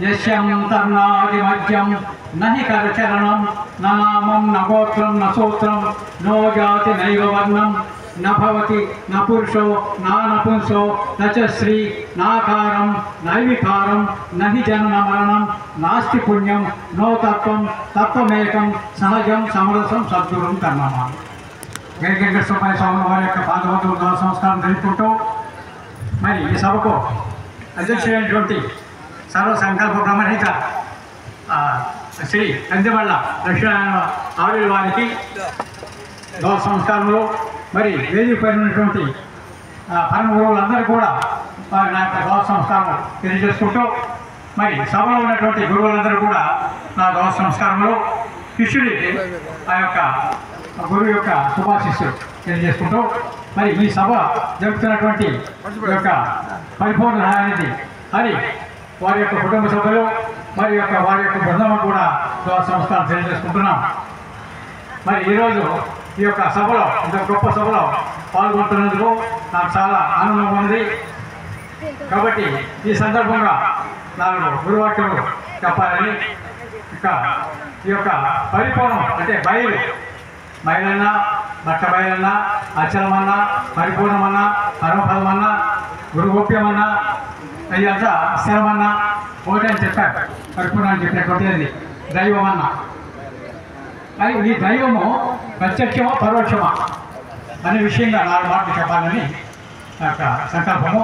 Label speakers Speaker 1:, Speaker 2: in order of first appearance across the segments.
Speaker 1: यस्यन्तर्नादिमध्यं न हि करचरणं न नामं न गोत्रं न सूत्रं नो जाति नैव वर्णं न भवति न पुरुषो न नपुंसो न च स्त्री नाकारं नैविकारं न हि जन्म मरणं नास्ति पुण्यं नो तत्त्वं तत्त्वमेकं सहजं समरसं सद्गुरुं कर्ममामि। వెంకటేశ్వర స్వామి వారి యొక్క పాదవతులు సంస్కారం తెలుపుకుంటూ మరి ఈ సభకు అధ్యక్షుడైనటువంటి సర్వ సంకల్ప బ్రహ్మహిత శ్రీ కందిమళ్ళ లక్ష్మీనారాయణ ఆవిరి వారికి గౌరవ సంస్కారంలో మరి వేదిక పైన ఉన్నటువంటి పరమ గురువులందరూ కూడా వారి నా యొక్క గౌరవ సంస్కారం తెలియజేసుకుంటూ మరి సభలో ఉన్నటువంటి గురువులందరూ కూడా నా గౌరవ సంస్కారంలో శిష్యుడికి ఆ యొక్క గురువు యొక్క శుభాశిస్సులు తెలియజేసుకుంటూ మరి ఈ సభ జరుపుతున్నటువంటి యొక్క పరిపూర్ణ సహాయానికి అని వారి యొక్క కుటుంబ సభ్యులు మరి వారి యొక్క బృందం కూడా సంస్కారం తెలియజేసుకుంటున్నాం. మరి ఈరోజు ఈ యొక్క సభలో ఇంత గొప్ప సభలో పాల్గొంటున్నందుకు నాకు చాలా ఆనందంగా ఉంది. కాబట్టి ఈ సందర్భంగా నాకు గురువాక్యము చెప్పాలని ఈ యొక్క పరిపూర్ణం అంటే బయలన్నా బట్ట బయలన్నా అచలమన్నా పరిపూర్ణమన్నా పరమపదమన్నా గురుగోప్యమన్నా అయ్యంతా స్థిరమన్నా ఒకటే అని చెప్పారు. పరిపూర్ణ అని చెప్పినటువంటిది దైవం అన్నా. అది ఈ దైవము ప్రత్యక్షమా పరోక్షమా అనే విషయంగా 4 మాటలు చెప్పాలని యొక్క సంకల్పము.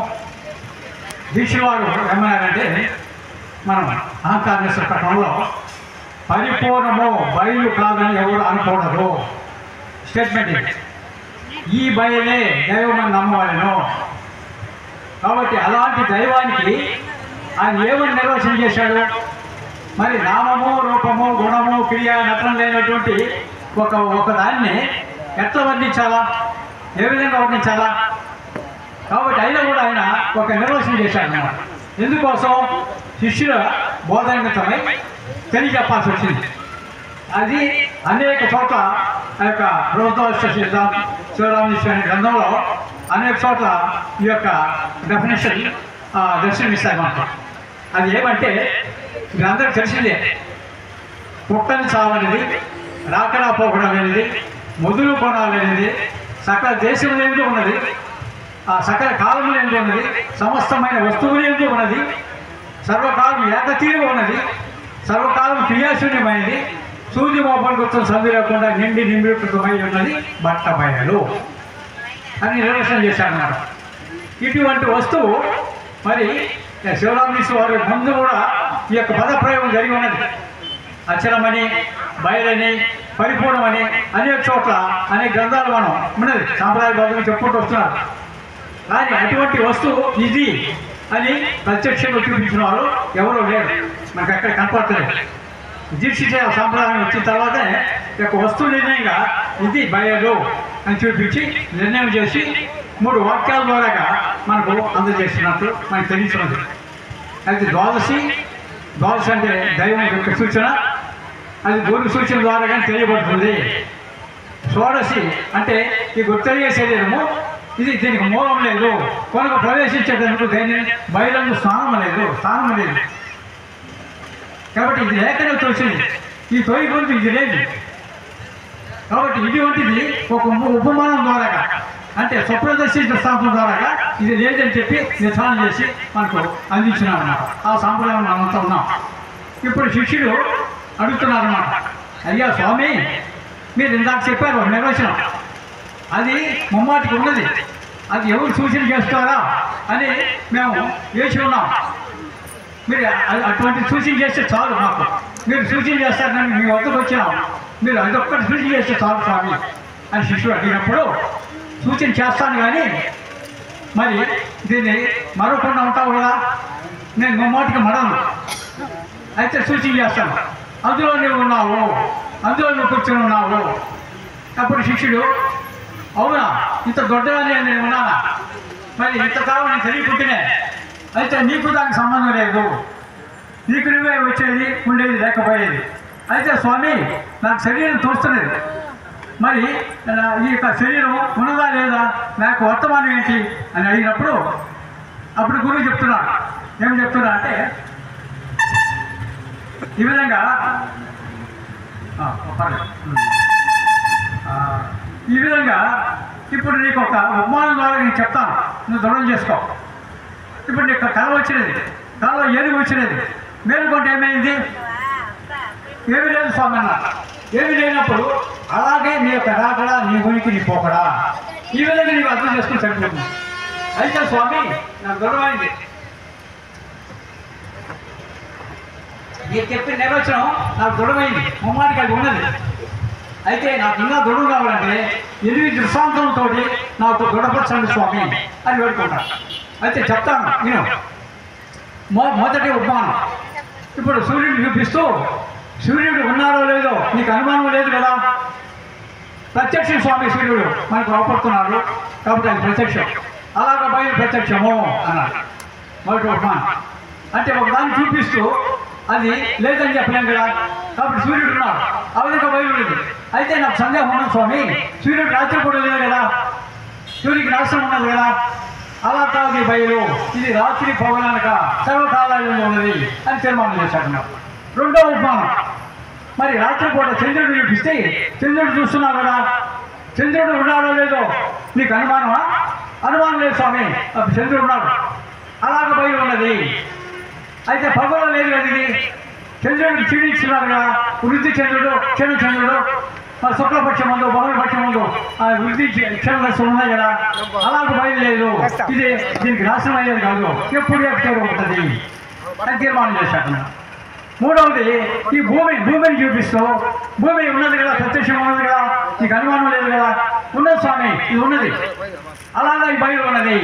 Speaker 1: దీక్షల వారు ఏమన్నారంటే మనం అహంకారేశ్వర పట్టణంలో పరిపూర్ణము బయలు కాదని ఎవరు అనుకోవడరు స్టేట్మెంట్ ఇది. ఈ బయలే దైవమని నమ్మవాలను. కాబట్టి అలాంటి దైవానికి ఆయన ఏమని నిర్వచనం చేశాడు? మరి నామము రూపము గుణము క్రియ నటన లేనటువంటి ఒక దాన్ని ఎట్లా వర్ణించాలా, ఏ విధంగా వర్ణించాలా? కాబట్టి అయినా కూడా ఆయన ఒక నిర్వచనం చేశాడు అన్నమాట. ఎందుకోసం? శిష్యుల బోధనతమై తెలియజెప్పాల్సి వచ్చింది. అది అనేక చోట్ల ఆ యొక్క బృహదోష సిద్ధాంత శివరామేశ్వరి గ్రంథంలో అనేక చోట్ల ఈ యొక్క డెఫినేషన్ దర్శనమిస్తాయి మనకు. అది ఏమంటే మీరందరికీ తెలిసిందే, పుట్టని చావనేది, రాకడా పోకడం అనేది, మొదలు కొనాలనేది, సకల దేశం లేనిది ఉన్నది, ఆ సకల కాలం లేనిది ఉన్నది, సమస్తమైన వస్తువులు లేనిది ఉన్నది, సర్వకాలం ఏకతీరుగా ఉన్నది, సర్వకాలం క్రియాశూన్యమైనది, సూర్య మోపం గుర్తం సంధి లేకుండా నిండికృతమై ఉన్నది బట్ట బయలు అని నిర్వచనం చేశారన్నమాట. ఇటువంటి వస్తువు మరి శివరామేశ్వర వారి ముందు కూడా ఈ యొక్క పదప్రయోగం జరిగి ఉన్నది. అచలమని, బయలని, పరిపూర్ణమని అనేక చోట్ల అనేక గ్రంథాలు మనం ఉన్నది సాంప్రదాయబద్ధంగా చెప్పుకుంటూ వస్తున్నారు. కానీ అటువంటి వస్తువు ఇది అని ప్రత్యక్షంగా చూపించిన వారు ఎవరో లేరు, మనకు ఎక్కడ కనపడలేదు. దీక్షిత సాంప్రదాయం వచ్చిన తర్వాతే ఈ యొక్క వస్తువు నిర్ణయంగా ఇది బయలు అని చూపించి నిర్ణయం చేసి 3 వాక్యాల ద్వారాగా మనకు అందజేస్తున్నట్లు మనకు తెలుస్తున్నది. అయితే ద్వాదశి అంటే దైవం యొక్క సూచన, అది గురు సూచన ద్వారా కానీ తెలియబడుతుంది. షోడశి అంటే ఈ గుర్తయ్యే శరీరము, ఇది దీనికి మూలం లేదు, కొనకు ప్రవేశించేటందుకు దేని బయలందు స్థానం లేదు. కాబట్టి ఇది లేఖనే తోచింది, ఈ తొలి గురించి ఇది లేదు. కాబట్టి ఇటువంటిది ఒక ఉపమానం ద్వారాగా అంటే స్వప్నదర్శి దృష్టాంతం ద్వారాగా ఇది లేదని చెప్పి నిర్ధారణ చేసి మనకు అందించినాం అన్నమాట. ఆ సాంప్రదాయం మనంతా ఉన్నాం. ఇప్పుడు శిష్యుడు అడుగుతున్నారన్నమాట, అయ్యా స్వామి మీరు ఇందాక చెప్పారు ఒక నిర్వచనం, అది ముమ్మాటికి ఉన్నది, అది ఎవరు సూచన చేస్తారా అని మేము వేసి ఉన్నాం. మీరు అటువంటి సూచన చేస్తే చాలు, మాకు మీరు సూచన చేస్తారని మీ వద్దకు వచ్చినాం, మీరు అదొక్కటి సూచన చేస్తే చాలు స్వామి అని శిష్యుడు అడిగినప్పుడు, సూచన చేస్తాను కానీ మరి దీన్ని మరొకకుండా ఉంటావు కదా, నేను ముమ్మాటికి మడను, అయితే సూచన చేస్తాను, అందులో నువ్వు ఉన్నావు, అందులో నువ్వు కూర్చొని ఉన్నావు. అప్పుడు శిష్యుడు, అవునా ఇంత దొడ్డగానే నేను ఉన్నానా, మరి ఇంతకాలం నేను తెలియకుంటేనే, అయితే నీకు దానికి సంబంధం లేదు, నీకు నువ్వే వచ్చేది ఉండేది లేకపోయేది. అయితే స్వామి నాకు శరీరం తోస్తున్నది, మరి ఈ యొక్క శరీరం ఉన్నదా లేదా, నాకు వర్తమానం ఏంటి అని అడిగినప్పుడు అప్పుడు గురువు చెప్తున్నాడు. ఏం చెప్తున్నా అంటే ఈ విధంగా ఈ విధంగా ఇప్పుడు నీకు ఒక ఉపమానం ద్వారా నేను చెప్తాను, నువ్వు దృఢం చేసుకో. ఇప్పుడు నీకు కళ వచ్చినది, కళలో ఏనుగు వచ్చినది, మేలుకుంటే ఏమైంది? ఏమి లేదు స్వామి అన్నారు. ఏమి లేనప్పుడు అలాగే నీ యొక్క రాకడా, నీ ఉనికి, నీ పోకడా, ఈ విధంగా నీకు అర్థం చేసుకుని సరిపోతుంది. అయితే స్వామి నాకు దృఢమైంది, మీరు చెప్పిన నిర్వచనం నాకు దృఢమైంది, మొమ్మాటికి అది ఉన్నది. అయితే నాకు ఇంకా దృఢం కావాలంటే 8 దృష్టాంతంతో నాకు దృఢపరచండి స్వామి అని వేడుకుంటాను. అయితే చెప్తాను నేను. మొదటి ఉపమానం, ఇప్పుడు సూర్యుడు చూపిస్తూ సూర్యుడు ఉన్నారో లేదో నీకు అనుమానం లేదు కదా. ప్రత్యక్షం స్వామి సూర్యుడు మనకు అవపడుతున్నాడు కాబట్టి అది ప్రత్యక్షం. అలాగ బయలు ప్రత్యక్షము అన్నాడు మొదటి ఉపమానం. అంటే ఒకదాన్ని చూపిస్తూ అది లేదని చెప్పలేం కదా, కాబట్టి సూర్యుడు ఉన్నాడు, ఆ విధంగా బయలు లేదు. అయితే నాకు సందేహం ఉన్నది స్వామి, సూర్యుడు రాత్రి కూడా లేదు కదా, సూర్యుడికి నాశనం ఉన్నది కదా, అలా కాదు ఈ బయలు, ఇది రాత్రి పవనక సర్వకాలంలో ఉన్నది అని తీర్మానం చేశాడు నాకు. రెండో ఉపమానం, మరి రాత్రి పూట చంద్రుడు చూపిస్తే చంద్రుడు చూస్తున్నావు కదా, చంద్రుడు ఉన్నాడో లేదో నీకు అనుమానమా? అనుమానం లేదు స్వామి, చంద్రుడు ఉన్నాడు, అలాగ బయలు ఉన్నది. అయితే పగలో లేదు కదా, ఇది చంద్రుడికి క్షీణిస్తున్నారు కదా, వృద్ధి చంద్రుడు, క్షణ చంద్రుడు, శుక్లపక్షం ముందు, బహుళపక్షం ముందు వృద్ధి క్షణదర్శనం ఉన్నాయి కదా, అలాగ బయలు లేదు, ఇది దీనికి నాశనం అయ్యేది కాదు, ఎప్పుడు ఎప్పుడు ఉంటుంది అని తీర్మానం చేశాడు. మూడవది, ఈ భూమిని చూపిస్తూ భూమి ఉన్నది కదా, ప్రత్యక్షం ఉన్నది కదా, నీకు అనుమానం లేదు కదా, ఉన్నది స్వామి, ఇది ఉన్నది, అలాగా ఈ బయలు ఉన్నది.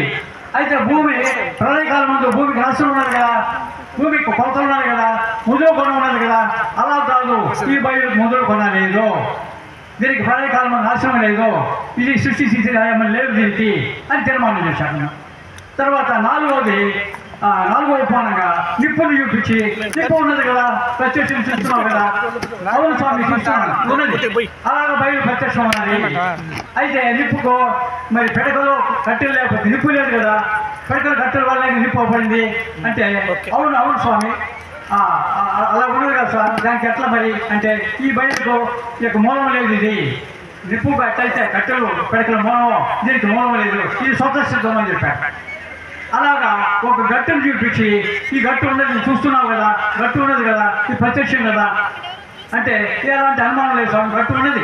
Speaker 1: అయితే భూమి ప్రళయకాలం ముందు భూమికి నాశనం ఉన్నది కదా, భూమికి కొలత ఉన్నది కదా, ముదురు కొన ఉన్నది కదా, అలా కాదు ఈ బయలు ముదురు కొన లేదు, దీనికి ప్రళయకాలం నాశనం లేదు, ఇది సృష్టి స్థితి లేదు దీనికి అని తీర్మానం చేశాను. తర్వాత నాలుగో ఉపమానంగా నిప్పును చూపించి, నిప్పు ఉన్నది కదా, ప్రత్యక్షం చూస్తున్నావు కదా, అవును స్వామి చూస్తున్నాను ఉన్నది, అలాగ బయలు ప్రత్యక్షం ఉన్నది. అయితే నిప్పుకు మరి పిడకలు కట్టెలు లేకపోతే నిప్పు లేదు కదా, పిడకలు కట్టెల వల్ల నిప్పు పడింది అంటే అవును స్వామి అలా ఉన్నది కదా సార్, దానికి ఎట్లా మరి అంటే ఈ బయలుకు ఈ యొక్క మూలం లేదు, ఇది నిప్పు ఎట్లయితే కట్టెలు పిడకల మూలం, దీనికి మూలం లేదు, ఇది స్వతసిద్ధం అని చెప్పారు. అలాగా ఒక గట్టును చూపించి ఈ గట్టు ఉన్నది చూస్తున్నావు కదా, గట్టు ఉన్నది కదా, ఇది ప్రత్యక్షం కదా అంటే ఎలాంటి అనుమానం లేదు స్వామి, గట్టు ఉన్నది,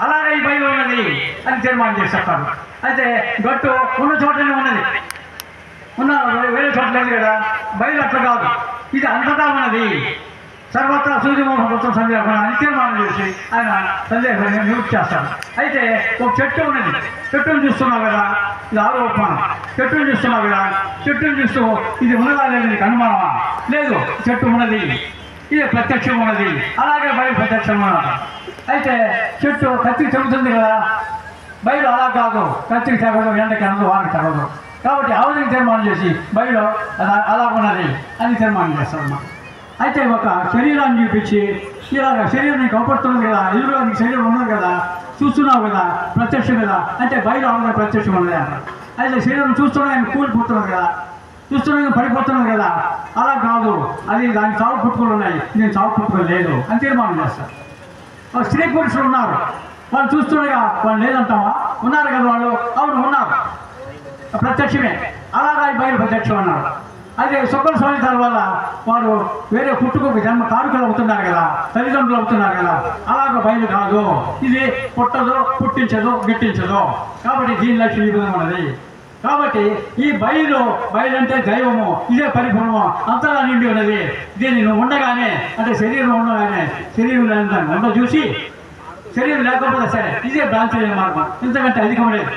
Speaker 1: అలాగే ఈ బయలు ఉన్నది అని తీర్మానం చేసి చెప్తారు. అయితే గట్టు ఉన్న చోటనే ఉన్నది, వేరే చోట లేదు కదా, బయలు అట్లా కాదు, ఇది అంతటా ఉన్నది, సర్వత్రా సూర్యమోహం మొత్తం సందేహం అని తీర్మానం చేసి ఆయన సందేహాన్ని నివృత్తి చేస్తాడు. అయితే ఒక చెట్టు ఉన్నది, చెట్టును చూస్తున్నావు కదా, ఇది ఆరో ఉపమానం, చెట్టును చూస్తున్నావు కదా, చెట్టును చూస్తూ ఇది ఉన్నదా లేదు నీకు అనుమానమా? లేదు, చెట్టు ఉన్నది, ఇది ప్రత్యక్షం ఉన్నది, అలాగే బయలు ప్రత్యక్షం ఉన్నది. అయితే చెట్టు కత్తికి చెబుతుంది కదా, బయలు అలా కాదు, కత్తికి తగదు, ఎండకి అనదు, వానకి తగదు, కాబట్టి ఆ విధంగా తీర్మానం చేసి బయలు అలా ఉన్నది అని తీర్మానం చేస్తాడు. అయితే ఒక శరీరాన్ని చూపించి ఇలాగ శరీరం నీకు అవపడుతుంది కదా, ఎదురుగా నీకు శరీరం ఉన్నది కదా, చూస్తున్నావు కదా, ప్రత్యక్షం కదా అంటే బయలు అవగా ప్రత్యక్షం ఉన్నది అన్నారు. అయితే శరీరం చూస్తున్నా ఆయన కూలిపోతున్నది కదా, చూస్తున్నా పడిపోతున్నది కదా, అలా కాదు, అది దానికి చావు పుట్టుకలు ఉన్నాయి, నేను చావు పుట్టుకలు లేదు అని తీర్మానం చేస్తారు. స్త్రీ పురుషులు ఉన్నారు, వాళ్ళు చూస్తుండగా వాళ్ళు లేదంటావా? ఉన్నారు కదా వాళ్ళు, అవును ఉన్నారు, ప్రత్యక్షమే, అలాగా బయలు ప్రత్యక్షం అన్నారు. అయితే శుక్ర సంవత్సరాల వల్ల వారు వేరే పుట్టుకు జన్మ కారుకలు అవుతున్నారు కదా, తల్లిదండ్రులు అవుతున్నారు కదా, అలాగ బయలు కాదు, ఇది పుట్టదు, పుట్టించదు, గిట్టించదు, కాబట్టి దీని లక్ష్యం ఈ విధంగా ఉన్నది. కాబట్టి ఈ బయలు అంటే దైవము, ఇదే పరిపూర్ణము, అంతగా నిండి ఉన్నది. దీన్ని నువ్వు ఉండగానే అంటే శరీరం ఉండగానే శరీరం లేదని ఉండ చూసి శరీరం లేకపోతే సరే ఇదే భ్రాంతి మార్గం, ఇంతకంటే అధికం లేదు,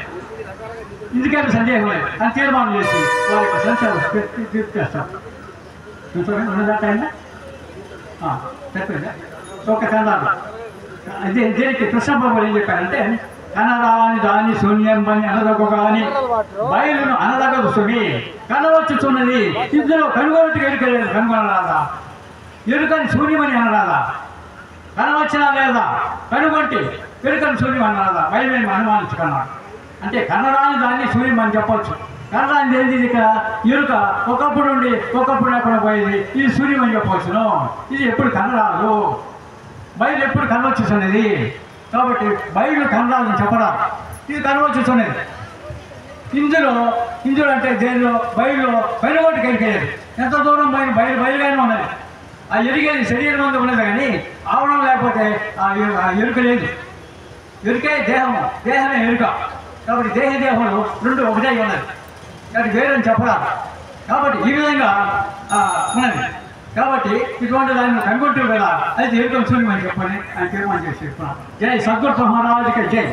Speaker 1: ఇందుకేమి సందేహం లేదు అని తీర్మానం చేసి వారి యొక్క సంశయం తీర్పు చేస్తారు. ఉన్నదాటైనా చెప్పేదా ఒక కన్నాడు. అదే దీనికి కృష్ణబాబు ఏం చెప్పారంటే, కనరాని దాని శూన్యం పని అనదగ కానీ బయలును అనదగదు సుమి, కనవచ్చుతున్నది ఇందులో కనుగొనట్టుగా ఎరుకలేదు, కనుగొనరాదా? ఎరుకని శూన్యమని అనరాదా? కనవచ్చినా లేదా కనుగొంటి ఎరుకని శూన్యం అనరాదా? బయలుని అనుమానించుకున్నాడు అంటే కనరాని దాన్ని శూన్యం అని చెప్పవచ్చు, కనరాని తెలియదు ఇక్కడ ఎరుక ఒకప్పుడు ఉండి ఒకప్పుడు ఎక్కడ పోయేది. ఇది సూర్యం అని చెప్పవచ్చును. ఇది ఎప్పుడు కనరాదు, బయలు ఎప్పుడు కనవచ్చుతున్నది. కాబట్టి బయలు కనరాదని చెప్పరా, ఇది కనవచ్చుతున్నది. ఇందులో అంటే దేనిలో బయలులో పైనగొట్టుకు ఎరికేది. ఎంత దూరం బయలుగానే ఉన్నది. ఆ ఎరిగేది శరీరం అంతా ఉన్నది కానీ ఆవడం లేకపోతే ఆ ఎరుక లేదు. ఎరుకే దేహమే ఎరుక. కాబట్టి దేహములు రెండు ఒకటే ఉన్నది. కాబట్టి వేరని చెప్పరా. కాబట్టి ఈ విధంగా ఉన్నది. కాబట్టి ఇటువంటి దాన్ని కనుగొంటూ కదా అయితే ఎరుక సూర్యమని చెప్పని ఆయన తీర్మానం చేసి చెప్తున్నాను. జై సద్గురు మహారాజుకి జై.